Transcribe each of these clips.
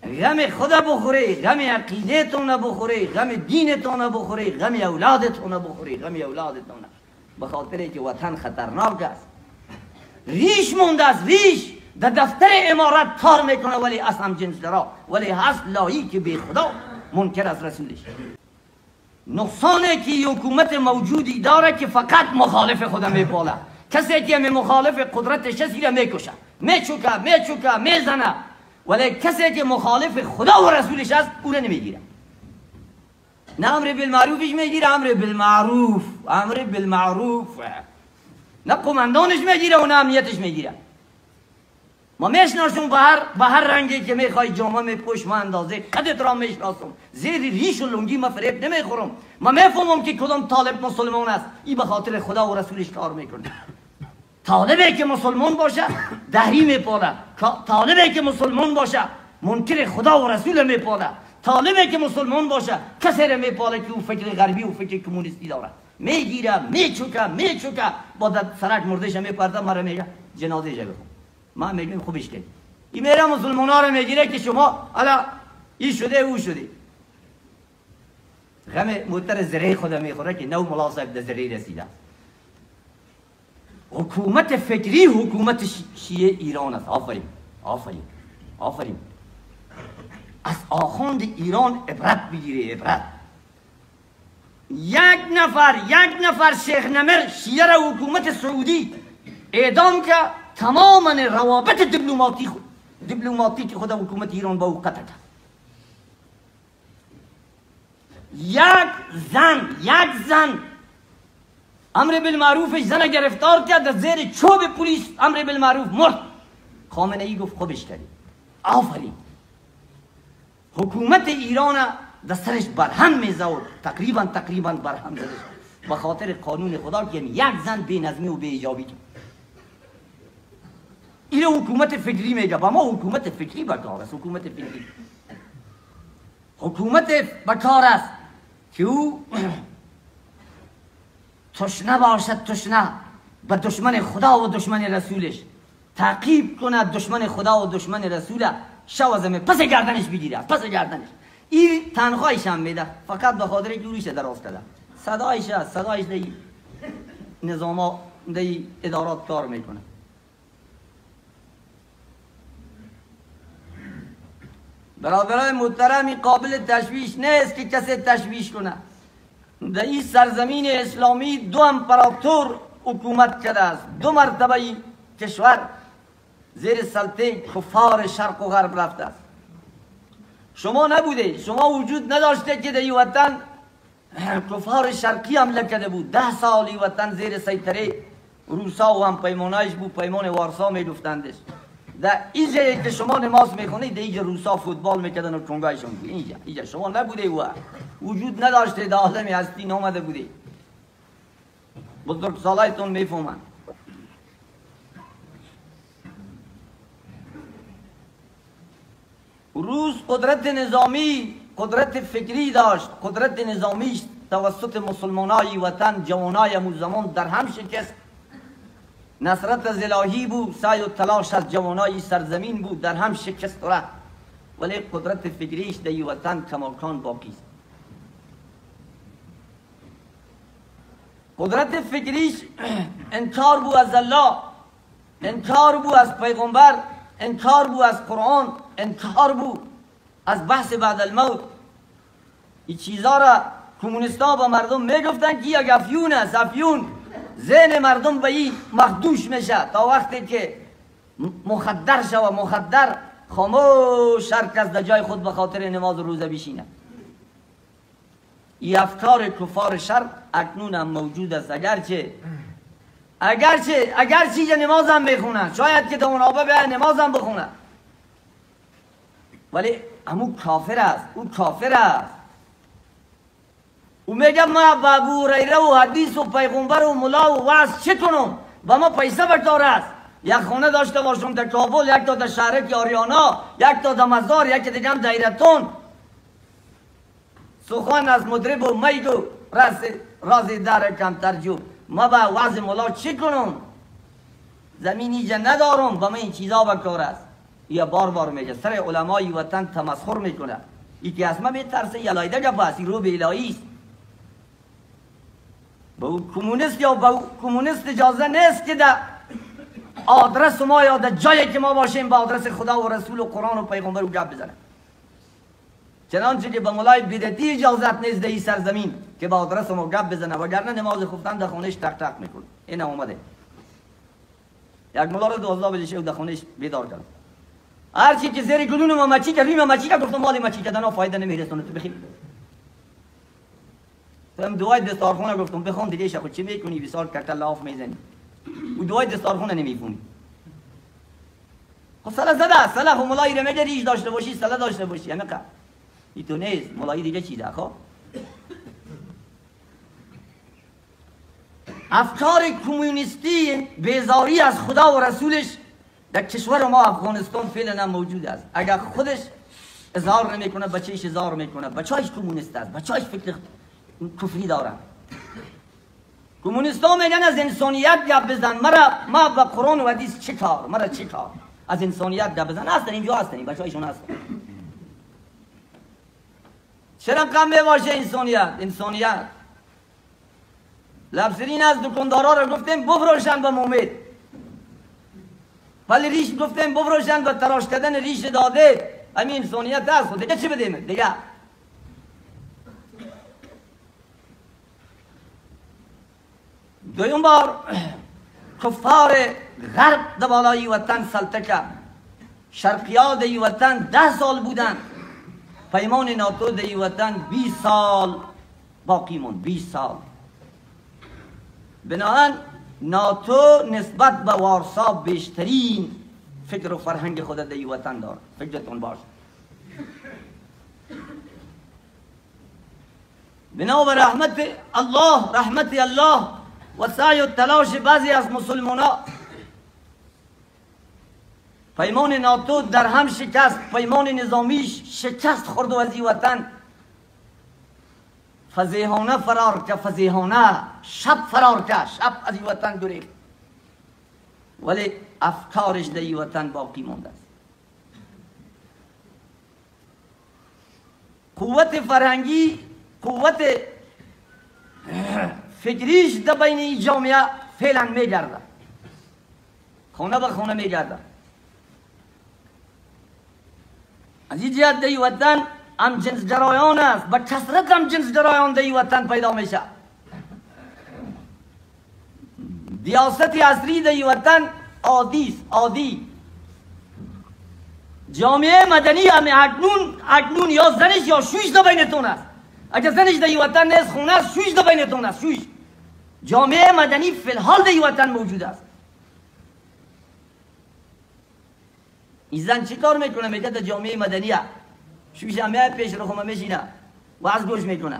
غم خدا بخوری، غم عقیدتون بخوری، غم دینتون بخوری، غم اولادتون بخوری، غم اولادتون. به خاطر که وطن خطرناک است. ریش مونده است، ریش در دفتر امارت کار میکنه ولی از هم جنس را، ولی هست لایق به خدا، منکر از رسولش. نقصانه که حکومت موجودی داره که فقط مخالف خدا میپاله. کسی که مخالف قدرتش است را میکشه، میچوکه، میزنه، ولی کسی که مخالف خدا و رسولش است او را نمیگیره. نه امر بالمعروفش میگیره، امر بالمعروف نه قماندانش میگیره و نه امنیتش میگیره. ما میشناسم به هر رنگی که میخوای جامعه میپوش، ما اندازه قدت را میشناسم، زیر ریش و لنگی ما فریب نمیخورم. ما میفهمم که کدام طالب مسلمان است، این به خاطر خدا و رسولش کار میکنه. طالبی که مسلمان باشه دهری میپاله، طالبی که مسلمان باشه منکر خدا و رسول میپاله، طالبی که مسلمان باشه کسی را میپاله که او فکر غربی و فکر کمونیستی داره، میگیره، میچوکه، با در سرک مردش میپرده، مرا میگه جنازه جا بخون. ما میگیم خوبش کن. این میره مسلمان ها رو میگیره که شما حالا این شده او شده. غم موتر زره خدا میخوره که نو ملا صاحب در زره رسیده. حکومت فکری حکومت شیعه ایران است. آفرین. از آخوند ایران عبرت بگیره، عبرت. یک نفر شیخ نمر شیعه را حکومت سعودی اعدام که تماما روابط دیپلماتیک خود حکومت ایران با او قطع کرد. یک زن امر بالمعروفش زن گرفتار کرد، در زیر چوب پلیس امر بالمعروف مرد. خامنه ای گفت خوبش کردی، آفرین. حکومت ایران در سرش برهم میزد، تقریبا برهم زدش به خاطر قانون خدا که یک زن بی نظمی و بی ایجابی. این حکومت فکری میگه. با ما حکومت فکری بکار است. حکومت بکار است که او تشنه باشد، تشنه به دشمن خدا و دشمن رسولش تعقیب کنه، دشمن خدا و دشمن رسول شو از پس گردنش بگیره، پس گردنش. این تنخواهش هم میده فقط به خاطر که رویش دراز کرده. صدایش دی نظاما دی ادارات کار میکنه. برادران محترم، قابل تشویش نیست که کسی تشویش کنه. در این سرزمین اسلامی 2 امپراتور حکومت کرده است. 2 مرتبه این کشور زیر سلطه کفار شرق و غرب رفته است. شما نبوده، شما وجود نداشته که در این وطن کفار شرقی حمله کرده بود. 10 سال این وطن زیر سیطره روسا و هم پیمانایش بود، پیمان وارسا میگفتندش. در این جایی که شما نماز میخونید در اینجا روسا فوتبال میکردن و کنگایشون بود. اینجا شما نبوده و وجود نداشته، در عالم هستی نامده بوده. بزرگ سالایتون میفهمن. روس قدرت نظامی، قدرت فکری داشت. قدرت نظامیش توسط مسلمانای وطن، جوانای امو زمان در هم شکست. نصرت از الهی بود، سعی و تلاش از جوانای سرزمین بود، در هم شکست رفت. ولی قدرت فکریش در این وطن کماکان باقی است. قدرت فکریش انکار بود از الله، انکار بود از پیغمبر، انکار بود از قرآن، انکار بود از بحث بعد الموت. این چیزا را کمونیستا با مردم میگفتن که یک افیون است، افیون. ذهن مردم به این مخدوش میشه تا وقتی که مخدر شوه. مخدر خاموش هر کس در جای خود به خاطر نماز و روزه بشینه. این افکار کفار شرق اکنون هم موجود است. اگرچه نماز هم بخونن، شاید که در اون آبه به نماز هم بخونن، ولی همون کافر است. او کافر است. او میگه ما با ابو هریره و حدیث و پیغمبر و ملا و وعظ چه کنم؟ با ما پیسه بکار است. یک خونه داشته باشم در کابل، یک تا در شهرک آریانا، یک تا در مزار، یک دیگه هم دایرتون. سخن از مدرب و میگو رازی داره کمتر جو. ما با وعظ ملا چه کنم؟ زمین اینجا ندارم، با ما این چیزا بکار است. یا بار میگه سر علمای وطن تمسخر میکنه ای که از ما میترسه یلایده گپ است رو به الهی است با اون کمونیست یا با کمونیست اجازه نیست که در آدرس ما یا در جایی که ما باشیم با آدرس خدا و رسول و قرآن و پیغمبر و گپ بزنه چنانچه که به مولای بدعتی اجازت نیست در این سرزمین که با آدرس ما گپ بزنه وگرنه نماز خفتن در خونش تق تق میکنه این اومده یک مولا رو 12 بجه شب در خونش بیدار کرد هر چی که زیر گلون ما مچی که روی مچی که گفتم مال مچی کردن فایده نمیرسونه تو بخیر تو دعای دستارخونه گفتم بخون دیگه شخو چی میکنی وسال کتل لاف میزنی و دعای دستارخونه نمیفهمی خب سلا زده سلا خب مولای رو میگه ریش داشته باشی سلا داشته باشی همه که ای تو نیست مولای دیگه چی ده خب افکار کمونیستی بیزاری از خدا و رسولش در کشور ما افغانستان فعلا موجود است اگر خودش اظهار نمیکنه بچهش اظهار میکنه بچهش کمونیست است بچهش فکر کفری داره کمونیستا میگن از انسانیت گپ بزن ما با قرآن و حدیث چه کار مرا چه کار از انسانیت گپ بزن هستن اینجا هستن بچه‌هایشون هستن چرا کم میباشه انسانیت لبسرین از دکاندارا رو گفتیم بفروشن به مومد ولی ریش گفتیم بفروشن به تراش کردن ریش داده همین انسانیت هست خود دیگه چی بدیم دیگه دویم بار کفار غرب در بالای وطن سلطه شرقی‌ها در وطن 10 سال بودن پیمان ناتو در وطن 20 سال باقی موند 20 سال بنابراین ناتو نسبت به وارسا بیشترین فکر و فرهنگ خود در وطن داره فکرتون باشه بنابر رحمت الله و سعی و تلاش بعضی از مسلمان ها پیمان ناتو در هم شکست پیمان نظامیش شکست خورد و از این وطن فضیحانه فرار که فضیحانه شب فرار که شب از این وطن دوریخت ولی افکارش در این وطن باقی مانده است قوت فرهنگی قوت فکریش در بین این جامعه فعلا میگرده خونه به خونه میگرده از این جهت در این وطن هم جنس جرایان است به کثرت هم جنس جرایان در این وطن پیدا میشه دیاست اصلی در این وطن عادی جامعه مدنی همه اکنون یا زنش یا شویش در بینتون است اگر زنش در این وطن نیست خونه است شویش در بینتون است شویش جامعه مدنی فی الحال در این وطن موجود است این زن چی کار میکنه میگه در جامعه مدنی است شویش همه پیش رو خمه میشینه و از گوش میکنه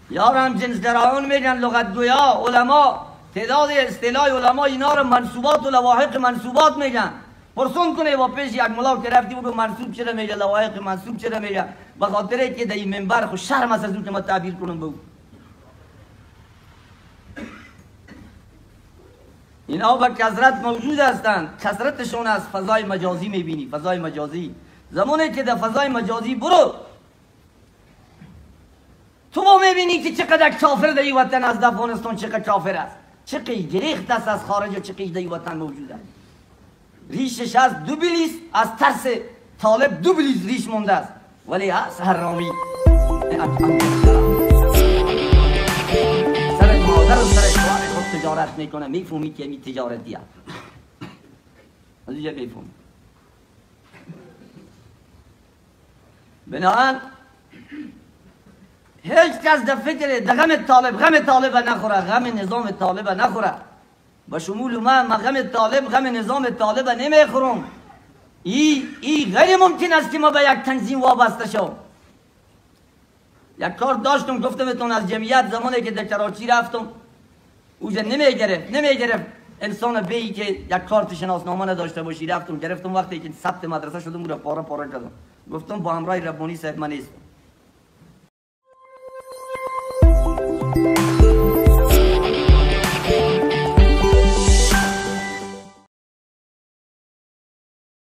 یار هم جنس درایان میگن لغتگویا علما تعداد اصطلاح علما اینا رو منصوبات و لواحق منصوبات میگن پرسون کنه با پیش یک ملا که رفتی بگو منصوب چرا میگه لواحق منصوب چرا میگه به خاطر که در این منبر خود شرم است از اون که ما تعبیر کنم بگو اینا به کثرت موجود هستند کثرتشون از فضای مجازی میبینی فضای مجازی زمانی که در فضای مجازی برو تو ما میبینی که چقدر کافر در این وطن از افغانستان چقدر کافر است چقدر گریخت است از خارج و چقدر در این وطن موجود است ریشش از دو بلیس از ترس طالب دو بلیس ریش مونده است ولی از حرامی سر مادر و سر شوهر خود تجارت میکنه میفهمی که می تجارتی است از اینجا میفهمی بنابراین هیچ کس در فکر در غم طالب نخوره غم نظام طالب نخوره با شمول من غم طالب غم نظام طالب نمیخورم ای غیر ممکن است که ما به یک تنظیم وابسته شوم یک کار داشتم گفتمتون از جمعیت زمانی که در کراچی رفتم اوجا نمیگرفت انسان بیایی که یک کارت شناسنامه نداشته باشی رفتم گرفتم وقتی که ثبت مدرسه شدم رو پاره کردم گفتم با همراه ربانی صاحب من نیستم